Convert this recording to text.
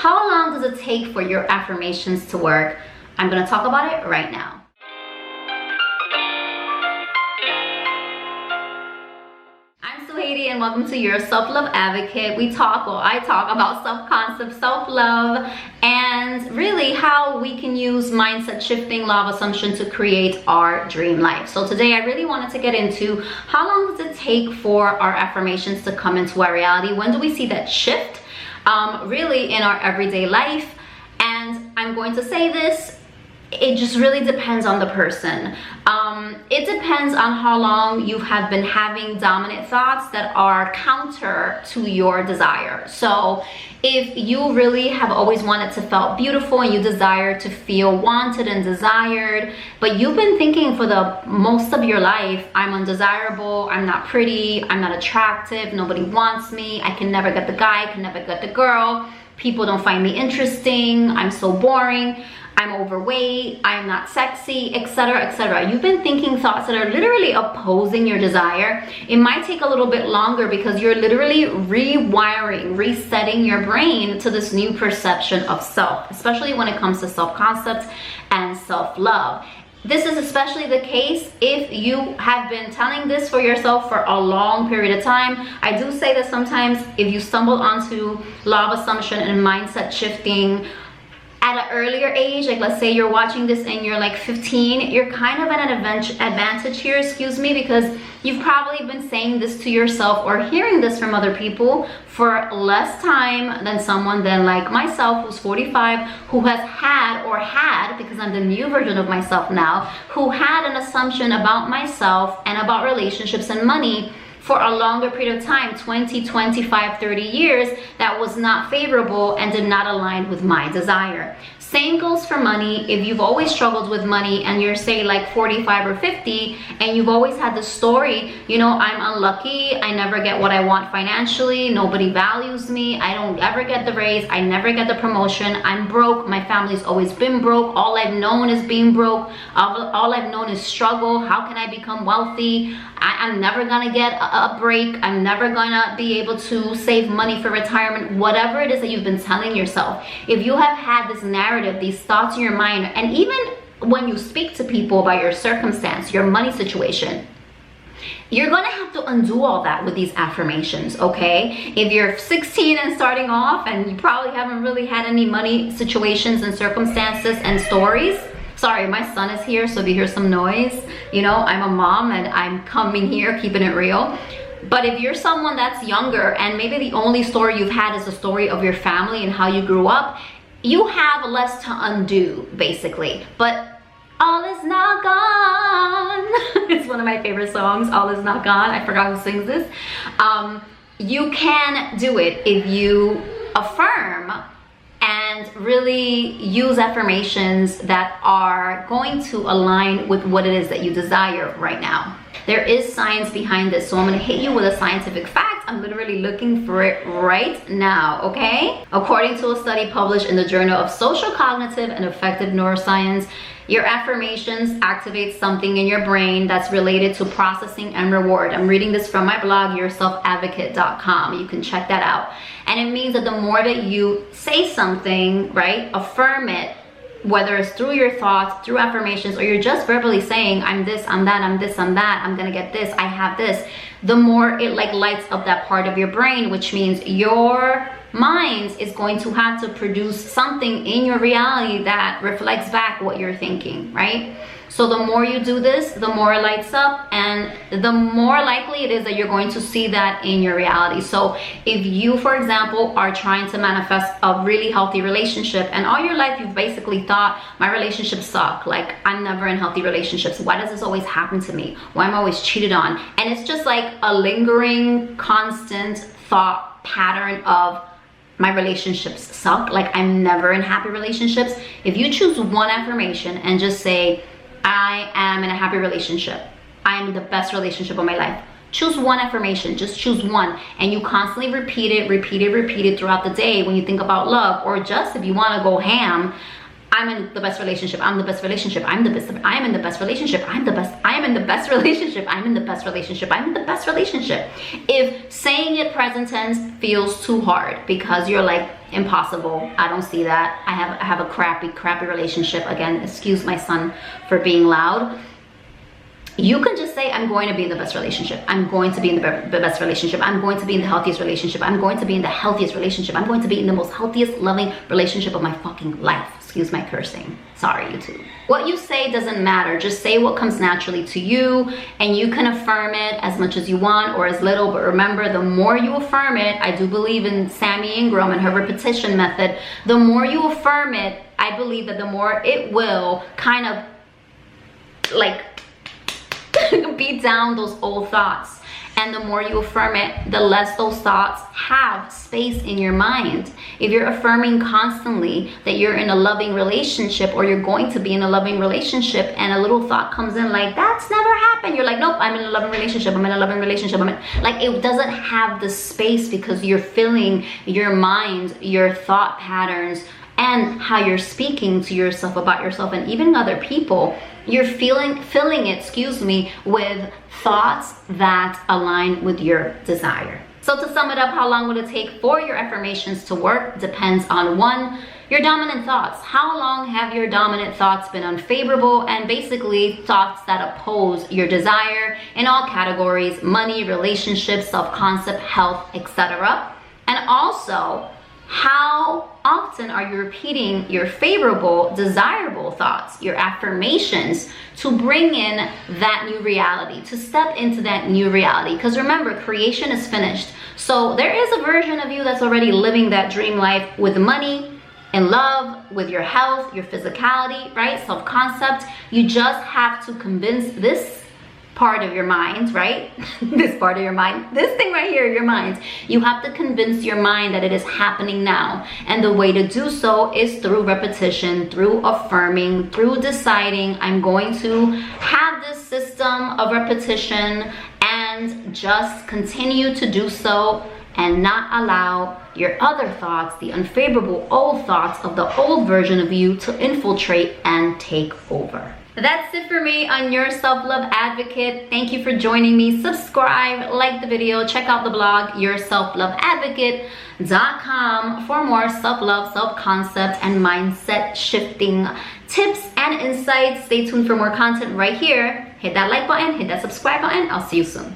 How long does it take for your affirmations to work? I'm gonna talk about it right now. And welcome to your self-love advocate. I talk about self-concept, self-love, and really how we can use mindset shifting, law of assumption to create our dream life. So today I really wanted to get into how long does it take for our affirmations to come into our reality? When do we see that shift really in our everyday life? And I'm going to say this, it just really depends on the person. It depends on how long you have been having dominant thoughts that are counter to your desire. So if you really have always wanted to feel beautiful and you desire to feel wanted and desired, but you've been thinking for the most of your life, I'm undesirable, I'm not pretty, I'm not attractive, nobody wants me, I can never get the guy, I can never get the girl, people don't find me interesting, I'm so boring, I'm overweight, I'm not sexy, etc., etc. You've been thinking thoughts that are literally opposing your desire. It might take a little bit longer because you're literally rewiring, resetting your brain to this new perception of self, especially when it comes to self-concept and self-love. This is especially the case if you have been telling this for yourself for a long period of time. I do say that sometimes if you stumble onto law of assumption and mindset shifting at an earlier age, like let's say you're watching this and you're like 15, you're kind of at an advantage here, because you've probably been saying this to yourself or hearing this from other people for less time than someone like myself, who's 45, who has had, because I'm the new version of myself now, who had an assumption about myself and about relationships and money for a longer period of time, 20, 25, 30 years, that was not favorable and did not align with my desire. Same goes for money. If you've always struggled with money and you're say like 45 or 50 and you've always had the story, you know, I'm unlucky, I never get what I want financially, nobody values me, I don't ever get the raise, I never get the promotion, I'm broke, my family's always been broke, all I've known is being broke, all I've known is struggle, how can I become wealthy, I'm never gonna get a break, I'm never gonna be able to save money for retirement, whatever it is that you've been telling yourself. If you have had this narrative, these thoughts in your mind, and even when you speak to people about your circumstance, your money situation, you're gonna have to undo all that with these affirmations, okay? If you're 16 and starting off and you probably haven't really had any money situations and circumstances and stories, sorry, my son is here, so if you hear some noise, you know, I'm a mom and I'm coming here, keeping it real. But if you're someone that's younger and maybe the only story you've had is the story of your family and how you grew up, you have less to undo, basically. But all is not gone. It's one of my favorite songs, All Is Not Gone. I forgot who sings this. You can do it if you affirm and really use affirmations that are going to align with what it is that you desire right now. There is science behind this, so I'm gonna hit you with a scientific fact. I'm literally looking for it right now, okay? According to a study published in the Journal of Social Cognitive and Affective Neuroscience, your affirmations activate something in your brain that's related to processing and reward. I'm reading this from my blog, yourselfadvocate.com. You can check that out. And it means that the more that you say something, right, affirm it, whether it's through your thoughts, through affirmations, or you're just verbally saying, I'm this, I'm that, I'm this, I'm that, I'm gonna get this, I have this, the more it like lights up that part of your brain, which means your mind is going to have to produce something in your reality that reflects back what you're thinking, right? So the more you do this, the more it lights up, and the more likely it is that you're going to see that in your reality. So if you, for example, are trying to manifest a really healthy relationship, and all your life you've basically thought, my relationships suck, like I'm never in healthy relationships, why does this always happen to me, why am I always cheated on? And it's just like a lingering, constant thought pattern of my relationships suck, like I'm never in happy relationships. If you choose one affirmation and just say, I am in a happy relationship, I am in the best relationship of my life, choose one affirmation, just choose one, and you constantly repeat it throughout the day when you think about love, or just if you want to go ham, I'm in the best relationship, I'm the best relationship, I'm the best, I'm in the best relationship, I'm the best, I am in the best relationship, I'm in the best relationship, I'm in the best relationship. If saying it present tense feels too hard because you're like, impossible. I don't see that. I have a crappy relationship. Again, excuse my son for being loud. You can just say, I'm going to be in the best relationship. I'm going to be in the best relationship. I'm going to be in the healthiest relationship. I'm going to be in the healthiest relationship. I'm going to be in the most healthiest, loving relationship of my fucking life. Excuse my cursing. Sorry, YouTube. What you say doesn't matter. Just say what comes naturally to you, and you can affirm it as much as you want or as little. But remember, the more you affirm it, I do believe in Sammy Ingram and her repetition method. The more you affirm it, I believe that the more it will kind of like beat down those old thoughts. And the more you affirm it, the less those thoughts have space in your mind. If you're affirming constantly that you're in a loving relationship, or you're going to be in a loving relationship, and a little thought comes in like, that's never happened, you're like, nope, I'm in a loving relationship, I'm in a loving relationship, like, it doesn't have the space, because you're filling your mind, your thought patterns, and how you're speaking to yourself about yourself and even other people. You're filling it, with thoughts that align with your desire. So to sum it up, how long would it take for your affirmations to work? Depends on, one, your dominant thoughts. How long have your dominant thoughts been unfavorable, and basically thoughts that oppose your desire in all categories: money, relationships, self-concept, health, etc. And also, how often are you repeating your favorable, desirable thoughts, your affirmations, to bring in that new reality, to step into that new reality? Because remember, creation is finished. So there is a version of you that's already living that dream life with money, in love, with your health, your physicality, right? Self-concept. You just have to convince this part of your mind, right? This part of your mind, this thing right here, your mind. You have to convince your mind that it is happening now. And the way to do so is through repetition, through affirming, through deciding, I'm going to have this system of repetition, and just continue to do so, and not allow your other thoughts, the unfavorable old thoughts of the old version of you, to infiltrate and take over. That's it for me on Your Self-Love Advocate. Thank you for joining me. Subscribe, like the video, check out the blog, yourselfloveadvocate.com, for more self-love, self-concept, and mindset shifting tips and insights. Stay tuned for more content right here. Hit that like button, hit that subscribe button. I'll see you soon.